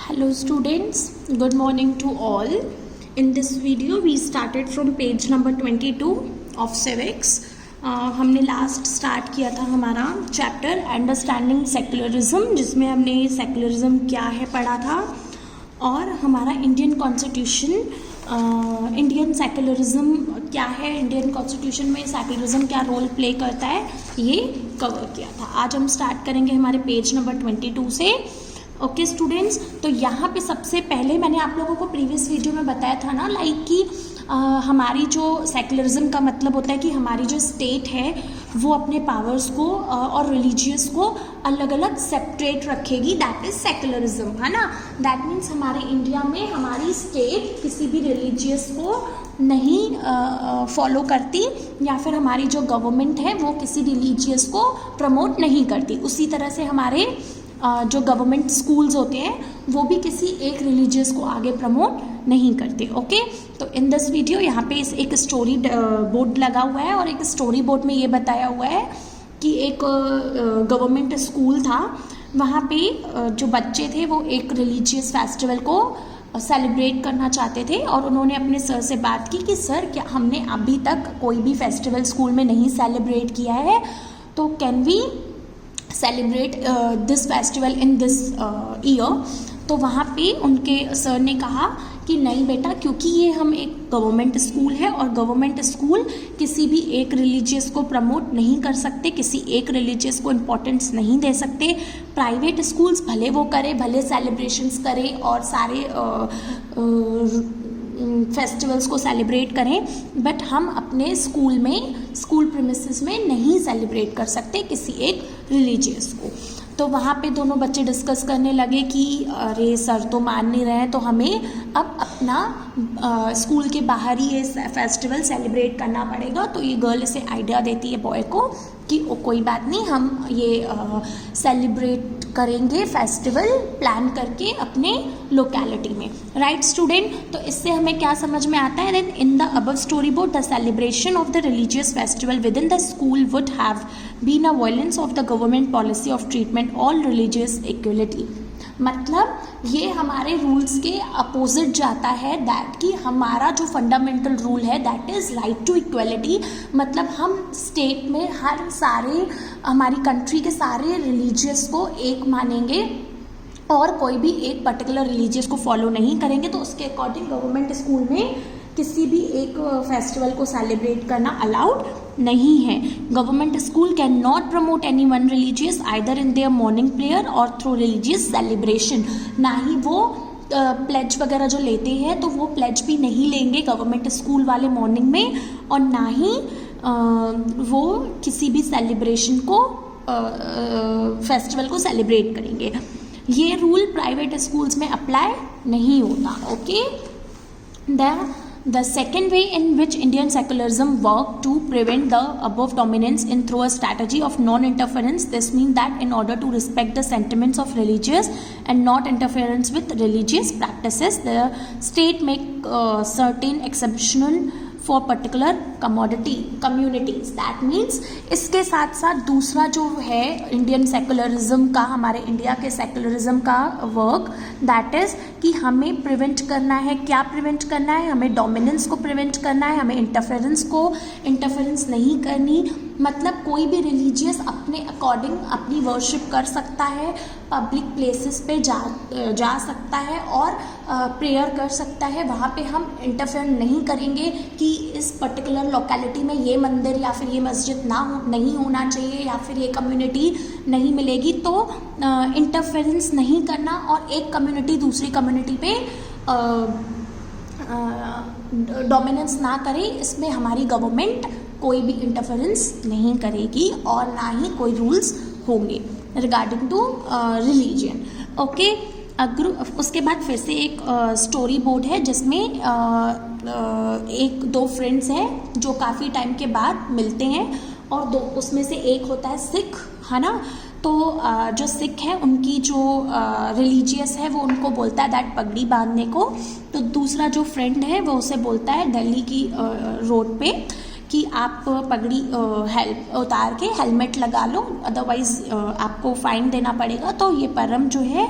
Hello students, good morning to all. In this video we started from page number 22 of civics. हमने last start किया था हमारा chapter understanding secularism, जिसमें हमने secularism क्या है पढ़ा था और हमारा इंडियन कॉन्स्टिट्यूशन, इंडियन सेक्युलरिज्म क्या है, इंडियन कॉन्स्टिट्यूशन में सेक्युलरिज्म क्या रोल प्ले करता है, ये कवर किया था. आज हम स्टार्ट करेंगे हमारे पेज नंबर 22 से. ओके स्टूडेंट्स, तो यहाँ पे सबसे पहले मैंने आप लोगों को प्रीवियस वीडियो में बताया था ना, लाइक कि हमारी जो सेक्युलरिज्म का मतलब होता है कि हमारी जो स्टेट है वो अपने पावर्स को और रिलीजियस को अलग अलग सेपरेट रखेगी. दैट इज सेक्युलरिज्म, है ना. दैट मीन्स हमारे इंडिया में हमारी स्टेट किसी भी रिलीजियस को नहीं फॉलो करती, या फिर हमारी जो गवर्नमेंट है वो किसी रिलीजियस को प्रमोट नहीं करती. उसी तरह से हमारे जो गवर्नमेंट स्कूल्स होते हैं वो भी किसी एक रिलीजियस को आगे प्रमोट नहीं करते. ओके, तो इन दिस वीडियो यहाँ पे एक स्टोरी बोर्ड लगा हुआ है और एक स्टोरी बोर्ड में ये बताया हुआ है कि एक गवर्नमेंट स्कूल था. वहाँ पे जो बच्चे थे वो एक रिलीजियस फेस्टिवल को सेलिब्रेट करना चाहते थे और उन्होंने अपने सर से बात की कि सर, क्या हमने अभी तक कोई भी फेस्टिवल स्कूल में नहीं सेलिब्रेट किया है, तो can we celebrate this festival in this year. तो वहाँ पे उनके सर ने कहा कि नहीं बेटा, क्योंकि ये हम एक गवर्नमेंट स्कूल है और गवर्नमेंट स्कूल किसी भी एक रिलीजियस को प्रमोट नहीं कर सकते, किसी एक रिलीजियस को इम्पोर्टेंस नहीं दे सकते. प्राइवेट स्कूल्स भले वो करे, भले सेलिब्रेशंस करें और सारे फेस्टिवल्स को सेलिब्रेट करें, बट हम अपने स्कूल में, स्कूल प्रीमिसेस में नहीं सेलिब्रेट कर सकते किसी एक रिलीजियस को. तो वहाँ पे दोनों बच्चे डिस्कस करने लगे कि अरे सर तो मान नहीं रहे हैं, तो हमें अब अपना स्कूल के बाहर ही ये फेस्टिवल सेलिब्रेट करना पड़ेगा. तो ये गर्ल इसे आइडिया देती है बॉय को कि कोई बात नहीं, हम ये सेलिब्रेट करेंगे फेस्टिवल प्लान करके अपने लोकेलिटी में. राइट स्टूडेंट, तो इससे हमें क्या समझ में आता है, then in the above story board the celebration of the religious festival within the school would have been a violence of the government policy of treatment all religious equality. मतलब ये हमारे रूल्स के opposite जाता है, that कि हमारा जो fundamental rule है that is right to equality. मतलब हम स्टेट में हर सारे, हमारी कंट्री के सारे रिलीजियस को एक मानेंगे और कोई भी एक पर्टिकुलर रिलीजियस को फॉलो नहीं करेंगे. तो उसके अकॉर्डिंग गवर्नमेंट स्कूल में किसी भी एक फेस्टिवल को सेलिब्रेट करना अलाउड नहीं है. Government school can not promote any one religious either in their morning prayer और थ्रू रिलीजियस सेलिब्रेशन. ना ही वो प्लेज वगैरह जो लेते हैं तो वो प्लेज भी नहीं लेंगे गवर्नमेंट स्कूल वाले मॉर्निंग में, और ना ही वो किसी भी सेलिब्रेशन को, फेस्टिवल को सेलिब्रेट करेंगे. ये रूल प्राइवेट स्कूल्स में अप्लाई नहीं होता. Okay, The second way in which Indian secularism worked to prevent the above dominance in through a strategy of non-interference. This means that in order to respect the sentiments of religious and not interference with religious practices, the state make certain exceptional for particular communities. That means इसके साथ साथ दूसरा जो है Indian secularism का, हमारे India के secularism का वर्क, दैट इज़ कि हमें प्रिवेंट करना है. क्या प्रिवेंट करना है? हमें डोमिनेंस को प्रिवेंट करना है, हमें इंटरफेरेंस नहीं करनी. मतलब कोई भी रिलीजियस अपने अकॉर्डिंग अपनी वर्शिप कर सकता है, पब्लिक प्लेसेस पे जा सकता है और प्रेयर कर सकता है. वहाँ पे हम इंटरफेयर नहीं करेंगे कि इस पर्टिकुलर लोकेलिटी में ये मंदिर या फिर ये मस्जिद नहीं होना चाहिए या फिर ये कम्युनिटी नहीं मिलेगी. तो इंटरफेरेंस नहीं करना और एक कम्युनिटी दूसरी कम्युनिटी पे डोमिनेंस ना करे, इसमें हमारी गवर्नमेंट कोई भी इंटरफेरेंस नहीं करेगी और ना ही कोई रूल्स होंगे रिगार्डिंग टू रिलीजन. ओके, उसके बाद फिर से एक स्टोरी बोर्ड है जिसमें एक दो फ्रेंड्स हैं जो काफ़ी टाइम के बाद मिलते हैं और दो, उसमें से एक होता है सिख, है ना. तो जो सिख है उनकी जो रिलीजियस है वो उनको बोलता है दैट पगड़ी बांधने को. तो दूसरा जो फ्रेंड है वो उसे बोलता है दिल्ली की रोड पे कि आप पगड़ी उतार के हेलमेट लगा लो, अदरवाइज़ आपको फ़ाइन देना पड़ेगा. तो ये परम जो है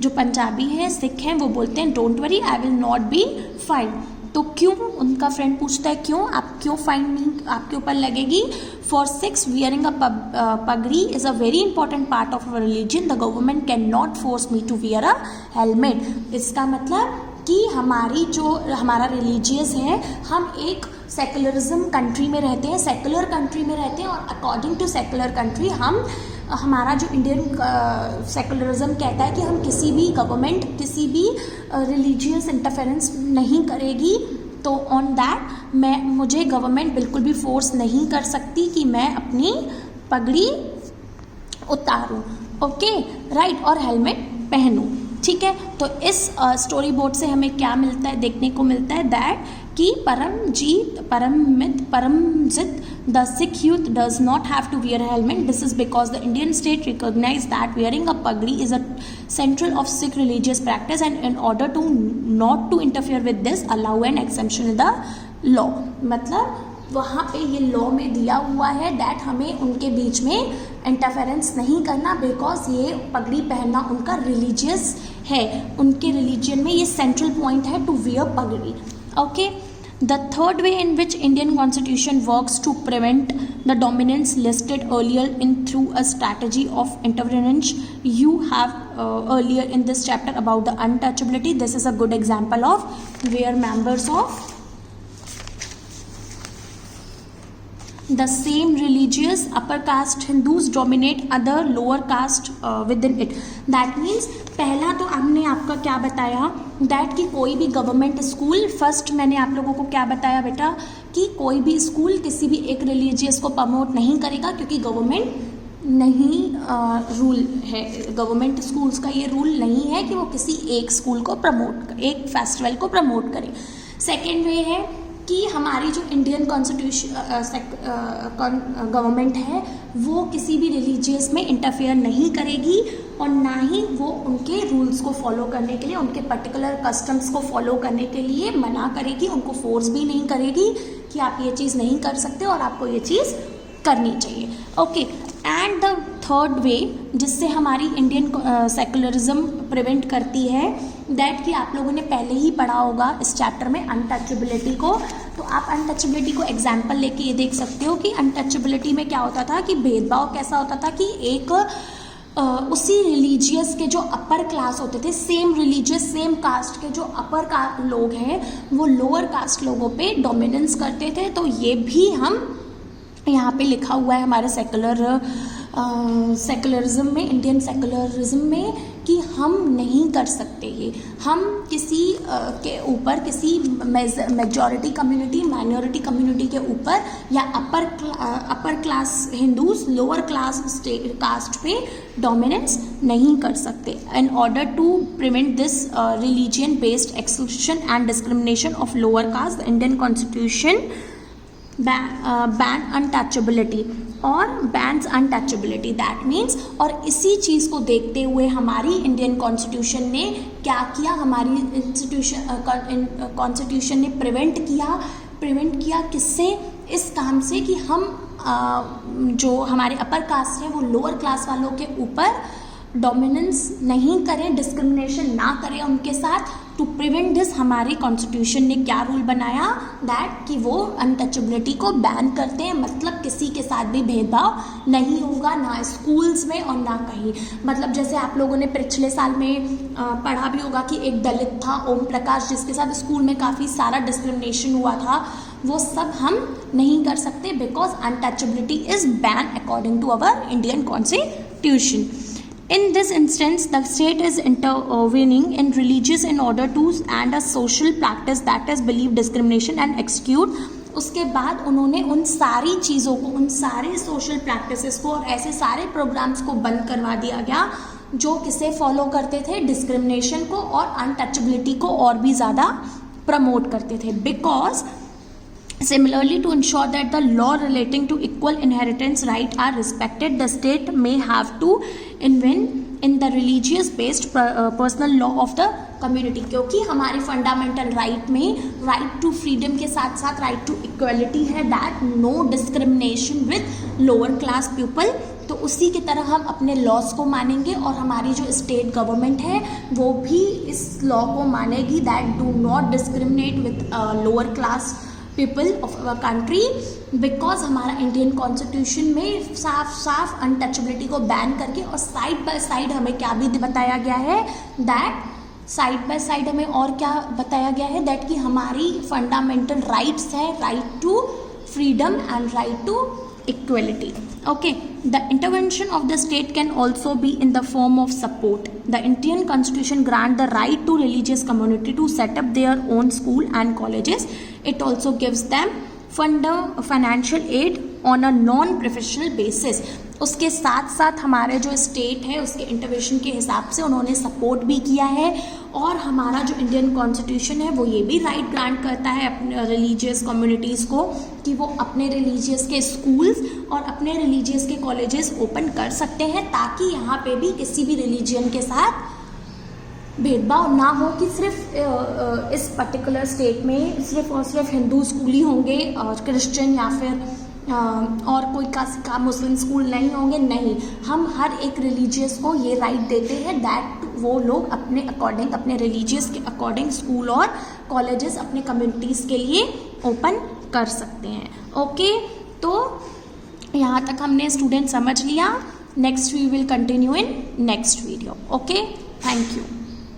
जो पंजाबी हैं, सिख हैं, वो बोलते हैं don't worry I will not be fine. तो क्यों, उनका फ्रेंड पूछता है क्यों, आप क्यों फाइन नहीं आपके ऊपर लगेगी। फॉर सिक्स वियरिंग अ पगड़ी is a very important part of our religion, the government can not force me to wear a helmet. इसका मतलब कि हमारा रिलीजियस है, हम एक सेकुलरिज्म कंट्री में रहते हैं, सेकुलर कंट्री में रहते हैं, और अकॉर्डिंग टू सेकुलर कंट्री हमारा जो इंडियन सेकुलरिज्म कहता है कि हम किसी भी गवर्नमेंट किसी भी रिलीजियस इंटरफेरेंस नहीं करेगी। तो ऑन दैट मुझे गवर्नमेंट बिल्कुल भी फोर्स नहीं कर सकती कि मैं अपनी पगड़ी उतारूं, ओके राइट, और हेलमेट पहनूं, ठीक है। तो इस स्टोरी बोर्ड से हमें क्या मिलता है, देखने को मिलता है दैट कि Paramjit the Sikh youth does not have to wear helmet, this is because the Indian state recognise that wearing a पगड़ी is a central of Sikh religious practice and in order to not to interfere with this allow an exception in the law. मतलब वहाँ पे ये law में दिया हुआ है that हमें उनके बीच में इंटरफेरेंस नहीं करना, बिकॉज ये पगड़ी पहनना उनका रिलीजियस है, उनके रिलीजन में ये सेंट्रल पॉइंट है to wear pagdi, okay. The third way in which Indian constitution works to prevent the dominance listed earlier in through a strategy of interference you have earlier in this chapter about the untouchability, this is a good example of where members of the same religious upper caste Hindus dominate other lower caste within it. That means पहला तो हमने आपका क्या बताया that कि कोई भी government school, first मैंने आप लोगों को क्या बताया बेटा कि कोई भी स्कूल किसी भी एक रिलीजियस को प्रमोट नहीं करेगा, क्योंकि गवर्नमेंट नहीं रूल है, गवर्नमेंट स्कूल्स का ये रूल नहीं है कि वो किसी एक स्कूल को एक फेस्टिवल को प्रमोट करे। सेकेंड वे है कि हमारी जो इंडियन कॉन्स्टिट्यूशन गवर्नमेंट है वो किसी भी रिलीजियस में इंटरफेयर नहीं करेगी, और ना ही वो उनके रूल्स को फॉलो करने के लिए, उनके पर्टिकुलर कस्टम्स को फॉलो करने के लिए मना करेगी, उनको फोर्स भी नहीं करेगी कि आप ये चीज़ नहीं कर सकते और आपको ये चीज़ करनी चाहिए, ओके। एंड द थर्ड वे जिससे हमारी इंडियन सेकुलरिज्म प्रिवेंट करती है दैट कि आप लोगों ने पहले ही पढ़ा होगा इस चैप्टर में अनटचेबिलिटी को। तो आप अनटचेबिलिटी को एग्जाम्पल लेके ये देख सकते हो कि अनटचेबिलिटी में क्या होता था कि भेदभाव कैसा होता था कि एक उसी रिलीजियस के जो अपर क्लास होते थे, सेम रिलीजियस सेम कास्ट के जो अपर लोग हैं वो लोअर कास्ट लोगों पे डोमिनेंस करते थे। तो ये भी हम यहाँ पे लिखा हुआ है हमारे सेकुलरिज्म में, इंडियन सेकुलरिज्म में कि हम नहीं कर सकते ये, हम किसी के ऊपर किसी मेजॉरिटी कम्युनिटी माइनॉरिटी कम्युनिटी के ऊपर या upper class Hindus lower class caste पे डोमिनेंस नहीं कर सकते। In order to prevent this religion based exclusion and discrimination of lower caste, the Indian constitution ban untouchability और bans untouchability, that means और इसी चीज़ को देखते हुए हमारी इंडियन कॉन्स्टिट्यूशन ने क्या किया, हमारी कॉन्स्टिट्यूशन ने प्रिवेंट किया किससे, इस काम से कि हम जो हमारे अपर कास्ट हैं वो लोअर क्लास वालों के ऊपर डोमिनेंस नहीं करें, डिस्क्रिमिनेशन ना करें उनके साथ। टू प्रिवेंट दिस हमारे कॉन्स्टिट्यूशन ने क्या रूल बनाया दैट कि वो अनटचेबिलिटी को बैन करते हैं, मतलब किसी के साथ भी भेदभाव नहीं होगा, ना स्कूल्स में और ना कहीं। मतलब जैसे आप लोगों ने पिछले साल में पढ़ा भी होगा कि एक दलित था ओम प्रकाश जिसके साथ स्कूल में काफ़ी सारा डिस्क्रिमिनेशन हुआ था, वो सब हम नहीं कर सकते because untouchability is ban according to our Indian constitution. In this instance, the state is intervening in religious in order to and a social practice that is belief discrimination and exclude। उसके बाद उन्होंने उन सारी चीज़ों को, उन सारे social practices को और ऐसे सारे प्रोग्राम्स को बंद करवा दिया गया जो किसे फॉलो करते थे, डिस्क्रिमिनेशन को और अनटचेबिलिटी को और भी ज़्यादा प्रमोट करते थे। Because similarly, to ensure that the law relating to equal inheritance right are respected, the state may have to intervene in the religious based personal law of the community। क्योंकि हमारे fundamental right में right to freedom के साथ साथ right to equality है, that no discrimination with lower class people. तो उसी की तरह हम अपने लॉज को मानेंगे और हमारी जो स्टेट गवर्नमेंट है वो भी इस लॉ को मानेगी that do not discriminate with lower class people of our country, because हमारा इंडियन कॉन्स्टिट्यूशन में साफ साफ अनटचेबिलिटी को बैन करके और साइड बाय साइड हमें क्या भी बताया गया है दैट साइड बाय साइड हमें और क्या बताया गया है दैट कि हमारी फंडामेंटल राइट्स है, right to freedom and right to equality. Okay, the intervention of the state can also be in the form of support. The Indian Constitution grant the right to religious community to set up their own school and colleges. It also gives them financial aid on a non-professional basis. उसके साथ साथ हमारे जो state है उसके intervention के हिसाब से उन्होंने सपोर्ट भी किया है और हमारा जो इंडियन कॉन्स्टिट्यूशन है वो ये भी राइट ग्रांट करता है अपने रिलीजियस कम्युनिटीज़ को कि वो अपने रिलीजियस के स्कूल्स और अपने रिलीजियस के कॉलेजेस ओपन कर सकते हैं ताकि यहाँ पे भी किसी भी रिलीजन के साथ भेदभाव ना हो कि सिर्फ इस पर्टिकुलर स्टेट में सिर्फ और सिर्फ हिंदू स्कूल ही होंगे और क्रिश्चियन या फिर और कोई का मुस्लिम स्कूल नहीं होंगे। नहीं, हम हर एक रिलीजियस को ये राइट देते हैं दैट वो लोग अपने अकॉर्डिंग अपने रिलीजियस के अकॉर्डिंग स्कूल और कॉलेजेस अपने कम्युनिटीज़ के लिए ओपन कर सकते हैं। ओके, तो यहाँ तक हमने स्टूडेंट समझ लिया। Next we will continue in next video. Okay, thank you.